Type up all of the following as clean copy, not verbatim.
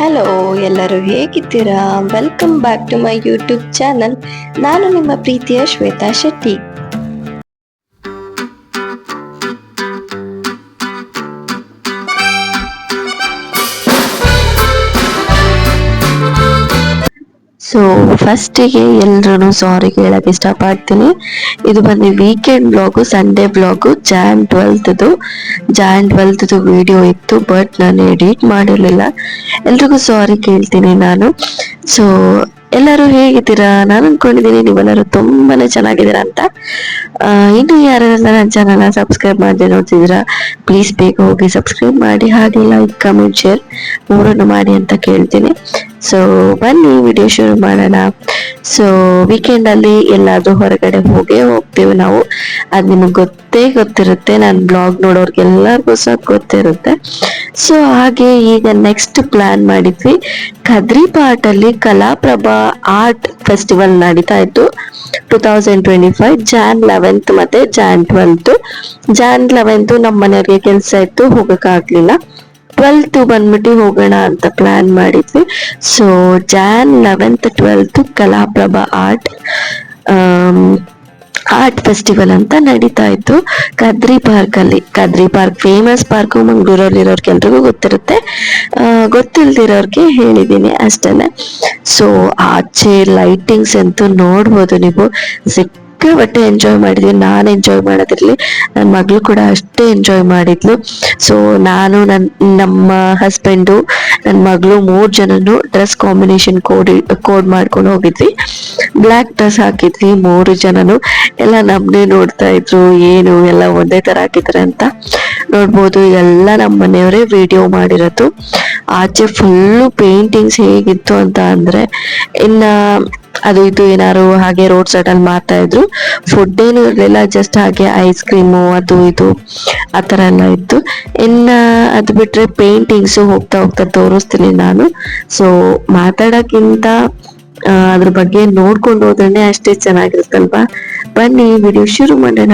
Hello, ಎಲ್ಲರೂ ಹೇಗಿದ್ದೀರಾ? Welcome back to my YouTube channel. ನಾನು ನಿಮ್ಮ ಪ್ರೀತಿಯ ಶ್ವೇತಾ ಶೆಟ್ಟಿ. ಸೊ ಫಸ್ಟಿಗೆ ಎಲ್ರೂ ಸಾರಿ ಕೇಳಕ್ಕೆ ಇಷ್ಟಪಡ್ತೀನಿ. ಇದು ಬಂದು weekend blog, Sunday blog. Jan 12th video ಇತ್ತು, ಬಟ್ ನಾನು ಎಡಿಟ್ ಮಾಡಿರಲಿಲ್ಲ. ಎಲ್ರಿಗೂ ಸಾರಿ ಕೇಳ್ತೀನಿ ನಾನು. ಸೊ ಎಲ್ಲರೂ ಹೇಗಿದ್ದೀರಾ? ನಾನು ಅನ್ಕೊಂಡಿದ್ದೀನಿ ನೀವೆಲ್ಲರೂ ತುಂಬಾನೇ ಚೆನ್ನಾಗಿದ್ದೀರಾ ಅಂತ. ಇನ್ನು ಯಾರೆಲ್ಲ ನನ್ನ ಚಾನಲ್ನ ಸಬ್ಸ್ಕ್ರೈಬ್ ಮಾಡದೆ ನೋಡ್ತಿದ್ದೀರಾ, ಪ್ಲೀಸ್ ಬೇಗ ಹೋಗಿ ಸಬ್ಸ್ಕ್ರೈಬ್ ಮಾಡಿ, ಹಾಗೆ ಲೈಕ್, ಕಮೆಂಟ್, ಶೇರ್ ಮೂರನ್ನು ಮಾಡಿ ಅಂತ ಕೇಳ್ತೀನಿ. ಸೊ ಬನ್ನಿ ವಿಡಿಯೋ ಶುರು ಮಾಡೋಣ. ಸೊ ವೀಕೆಂಡಲ್ಲಿ ಎಲ್ಲಾದ್ರೂ ಹೊರಗಡೆ ಹೋಗ್ತೇವೆ ನಾವು. ಅದು ನಿಮಗೆ ಗೊತ್ತಿರುತ್ತೆ, ನನ್ನ ಬ್ಲಾಗ್ ನೋಡೋರ್ಗೆಲ್ಲರಿಗೂ ಸಹ ಗೊತ್ತಿರುತ್ತೆ. ಸೊ ಹಾಗೆ ಈಗ ನೆಕ್ಸ್ಟ್ ಪ್ಲಾನ್ ಮಾಡಿದ್ವಿ. ಕದ್ರಿಪಾಟಲ್ಲಿ ಕಲಾಪ್ರಭಾ ಆರ್ಟ್ ಫೆಸ್ಟಿವಲ್ ನಡೀತಾ ಇತ್ತು 2025 ಜಾನ್ 11 ಮತ್ತೆ ಜಾನ್ 12. ಜಾನ್ 11 ನಮ್ಮ ಮನೆಯವ್ರಿಗೆ ಕೆಲಸ ಇತ್ತು, ಹೋಗಕ್ಕಾಗ್ಲಿಲ್ಲ. 12th ಬಂದ್ಬಿಟ್ಟು ಹೋಗೋಣ ಅಂತ ಪ್ಲಾನ್ ಮಾಡಿದ್ವಿ. So Jan 11th 12th Kalaprabha art festival ಅಂತ ನಡೀತಾ ಇತ್ತು ಕದ್ರಿ ಪಾರ್ಕ್ ಫೇಮಸ್ ಪಾರ್ಕ್, ಮಂಗ್ಳೂರಲ್ಲಿ ಇರೋರ್ಗೆ ಎಲ್ರಿಗೂ ಗೊತ್ತಿರುತ್ತೆ. ಗೊತ್ತಿಲ್ದಿರೋರ್ಗೆ ಹೇಳಿದ್ದೀನಿ ಅಷ್ಟೇನೆ. ಸೊ ಆಚೆ ಲೈಟಿಂಗ್ಸ್ ಅಂತೂ ನೋಡ್ಬೋದು ನೀವು, ಸಿಕ್ಕಾಪಟ್ಟೆ ಎಂಜಾಯ್ ಮಾಡಿದ್ವಿ. ನಾನು ಎಂಜಾಯ್ ಮಾಡೋದ್ರಲ್ಲಿ ನನ್ನ ಮಗಳು ಕೂಡ ಅಷ್ಟೇ ಎಂಜಾಯ್ ಮಾಡಿದ್ಲು. ಸೊ ನಾನು ನಮ್ಮ ಹಸ್ಬೆಂಡು, ನನ್ನ ಮಗಳು 3 ಜನನು ಡ್ರೆಸ್ ಕಾಂಬಿನೇಷನ್ ಕೋಡ್ ಮಾಡ್ಕೊಂಡು ಹೋಗಿದ್ವಿ. ಬ್ಲ್ಯಾಕ್ ಡ್ರೆಸ್ ಹಾಕಿದ್ವಿ 3 ಜನನು. ಎಲ್ಲ ನಮ್ನೇ ನೋಡ್ತಾ ಇದ್ರು, ಏನು ಎಲ್ಲ ಒಂದೇ ತರ ಹಾಕಿದ್ರೆ ಅಂತ. ನೋಡ್ಬೋದು ಎಲ್ಲ ನಮ್ಮ ಮನೆಯವರೇ ವಿಡಿಯೋ ಮಾಡಿರೋದು. ಆಚೆ ಫುಲ್ಲು ಪೇಂಟಿಂಗ್ಸ್ ಹೇಗಿತ್ತು ಅಂತ ಅಂದ್ರೆ, ಇನ್ನ ಅದು ಇದು ಏನಾರು ಹಾಗೆ ರೋಡ್ ಸೈಡ್ ಅಲ್ಲಿ ಮಾಡ್ತಾ ಇದ್ರು. ಫುಡ್ ಏನು ಇರಲಿಲ್ಲ, ಜಸ್ಟ್ ಹಾಗೆ ಐಸ್ ಕ್ರೀಮು ಅದು ಇದು ಆ ಥರ ಎಲ್ಲ ಇತ್ತು. ಇನ್ನ ಅದು ಬಿಟ್ರೆ ಪೇಂಟಿಂಗ್ಸು ಹೋಗ್ತಾ ಹೋಗ್ತಾ ತೋರಿಸ್ತೀನಿ ನಾನು. ಸೊ ಮಾತಾಡೋಕ್ಕಿಂತ ಅದ್ರ ಬಗ್ಗೆ ನೋಡ್ಕೊಂಡು ಹೋದ್ರೆ ಅಷ್ಟೇ ಚೆನ್ನಾಗಿರುತ್ತಲ್ವಾ. ಬನ್ನಿ ವಿಡಿಯೋ ಶುರು ಮಾಡೋಣ.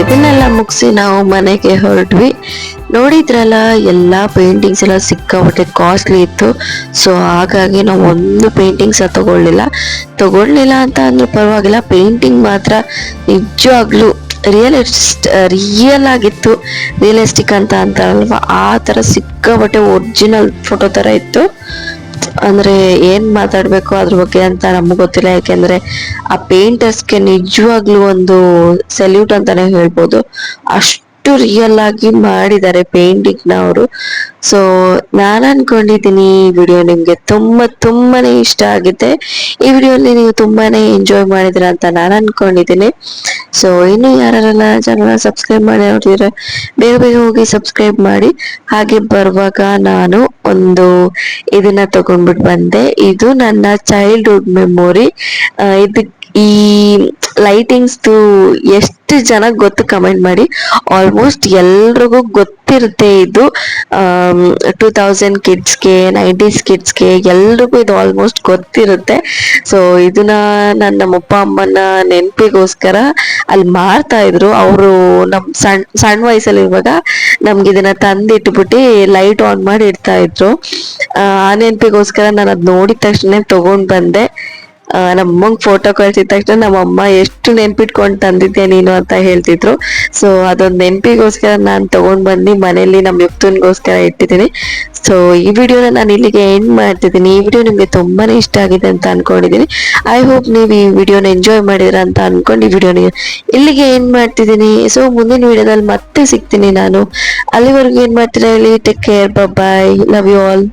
ಇದನ್ನೆಲ್ಲ ಮುಗಿಸಿ ನಾವು ಮನೆಗೆ ಹೊರಟ್ವಿ. ನೋಡಿದ್ರಲ್ಲ, ಎಲ್ಲ ಪೇಂಟಿಂಗ್ಸ್ ಎಲ್ಲ ಸಿಕ್ಕಾಪಟ್ಟೆ ಕಾಸ್ಟ್ಲಿ ಇತ್ತು. ಸೊ ಹಾಗಾಗಿ ನಾವು ಒಂದು ಪೇಂಟಿಂಗ್ಸ್ ತಗೊಳ್ಳಿಲ್ಲ ಅಂತ ಅಂದ್ರೆ ಪರವಾಗಿಲ್ಲ. ಪೇಂಟಿಂಗ್ ಮಾತ್ರ ನಿಜವಾಗ್ಲೂ ರಿಯಲ್ ಆಗಿತ್ತು. ರಿಯಲಿಸ್ಟಿಕ್ ಅಂತ ಅಂತಾರಲ್ವಾ, ಆ ಥರ ಸಿಕ್ಕಾಪಟ್ಟೆ ಒರಿಜಿನಲ್ ಫೋಟೋ ಥರ ಇತ್ತು. ಅಂದ್ರೆ ಏನ್ ಮಾತಾಡ್ಬೇಕು ಅದ್ರ ಬಗ್ಗೆ ಅಂತ ನಮ್ಗೆ ಗೊತ್ತಿಲ್ಲ. ಯಾಕೆಂದ್ರೆ ಆ ಪೇಂಟರ್ಸ್ಗೆ ನಿಜವಾಗ್ಲೂ ಒಂದು ಸೆಲ್ಯೂಟ್ ಅಂತಾನೆ ಹೇಳ್ಬೋದು. ಅಷ್ಟು ರಿಯಲ್ ಆಗಿ ಮಾಡಿದ್ದಾರೆ ಪೇಂಟಿಂಗ್ ನ ಅವರು. ಸೊ ನಾನು ಅನ್ಕೊಂಡಿದ್ದೀನಿ ಈ ವಿಡಿಯೋ ನಿಮ್ಗೆ ತುಂಬಾನೇ ಇಷ್ಟ ಆಗಿದೆ. ಈ ವಿಡಿಯೋಲಿ ನೀವು ತುಂಬಾನೇ ಎಂಜಾಯ್ ಮಾಡಿದ್ರ ಅಂತ ನಾನು ಅನ್ಕೊಂಡಿದ್ದೀನಿ. ಸೊ ಇನ್ನು ಯಾರೆಲ್ಲ ಚಾನಲ್ ಸಬ್ಸ್ಕ್ರೈಬ್ ಮಾಡಿ ನೋಡಿದ್ರೆ ಬೇಗ ಹೋಗಿ ಸಬ್ಸ್ಕ್ರೈಬ್ ಮಾಡಿ. ಹಾಗೆ ಬರುವಾಗ ನಾನು ಒಂದು ಇದನ್ನ ತಗೊಂಡ್ಬಿಟ್ಟು ಬಂದೆ. ಇದು ನನ್ನ ಚೈಲ್ಡ್ಹುಡ್ ಮೆಮೊರಿ. ಈ ಲೈಟಿಂಗ್ಸ್ ಎಷ್ಟು ಜನ ಗೊತ್ತು ಕಮೆಂಟ್ ಮಾಡಿ. ಆಲ್ಮೋಸ್ಟ್ ಎಲ್ರಿಗೂ ಗೊತ್ತಿರುತ್ತೆ ಇದು. 2000 ಕಿಡ್ಸ್ಗೆ, 90s ಕಿಡ್ಸ್ಗೆ ಎಲ್ರಿಗೂ ಇದು ಆಲ್ಮೋಸ್ಟ್ ಗೊತ್ತಿರುತ್ತೆ. ಸೊ ಇದನ್ನ ನಮ್ಮ ಅಪ್ಪ ಅಮ್ಮನ ನೆನಪಿಗೋಸ್ಕರ ಅಲ್ಲಿ ಮಾರ್ತಾ ಇದ್ರು. ಅವರು ನಮ್ ಸಣ್ಣ ವಯಸ್ಸಲ್ಲಿ ಇರುವಾಗ ನಮ್ಗೆ ಇದನ್ನ ತಂದಿಟ್ಬಿಟ್ಟು ಲೈಟ್ ಆನ್ ಮಾಡಿ ಇಡ್ತಾ ಇದ್ರು. ಆ ನೆನಪಿಗೋಸ್ಕರ ನಾನು ಅದ್ ನೋಡಿದ ತಕ್ಷಣ ತಗೊಂಡ್ ಬಂದೆ. ನಮ್ಮಂಗ್ ಫೋಟೋ ಕಳ್ಸಿದ ತಕ್ಷಣ ನಮ್ಮಮ್ಮ ಎಷ್ಟು ನೆನ್ಪಿಟ್ಕೊಂಡು ತಂದಿದ್ದೆ ನೀನು ಅಂತ ಹೇಳ್ತಿದ್ರು. ಸೊ ಅದೊಂದು ನೆನಪಿಗೋಸ್ಕರ ನಾನು ತಗೊಂಡ್ ಬಂದು ಮನೇಲಿ ನಮ್ಮ ಯುಕ್ತನ್ಗೋಸ್ಕರ ಇಟ್ಟಿದ್ದೀನಿ. ಸೊ ಈ ವಿಡಿಯೋನ ನಾನು ಇಲ್ಲಿಗೆ ಎಂಡ್ ಮಾಡ್ತಿದ್ದೀನಿ. ಈ ವಿಡಿಯೋ ನಿಮ್ಗೆ ತುಂಬಾನೇ ಇಷ್ಟ ಆಗಿದೆ ಅಂತ ಅನ್ಕೊಂಡಿದ್ದೀನಿ. ಐ ಹೋಪ್ ನೀವು ಈ ವಿಡಿಯೋನ ಎಂಜಾಯ್ ಮಾಡಿದ್ರ ಅಂತ ಅನ್ಕೊಂಡು ಈ ವಿಡಿಯೋನ ಇಲ್ಲಿಗೆ ಎಂಡ್ ಮಾಡ್ತಿದ್ದೀನಿ. ಸೊ ಮುಂದಿನ ವಿಡಿಯೋದಲ್ಲಿ ಮತ್ತೆ ಸಿಗ್ತೀನಿ ನಾನು. ಅಲ್ಲಿವರೆಗೂ ಏನ್ ಮಾಡ್ತೀರಾ ಹೇಳಿ, take care, bye, love you all.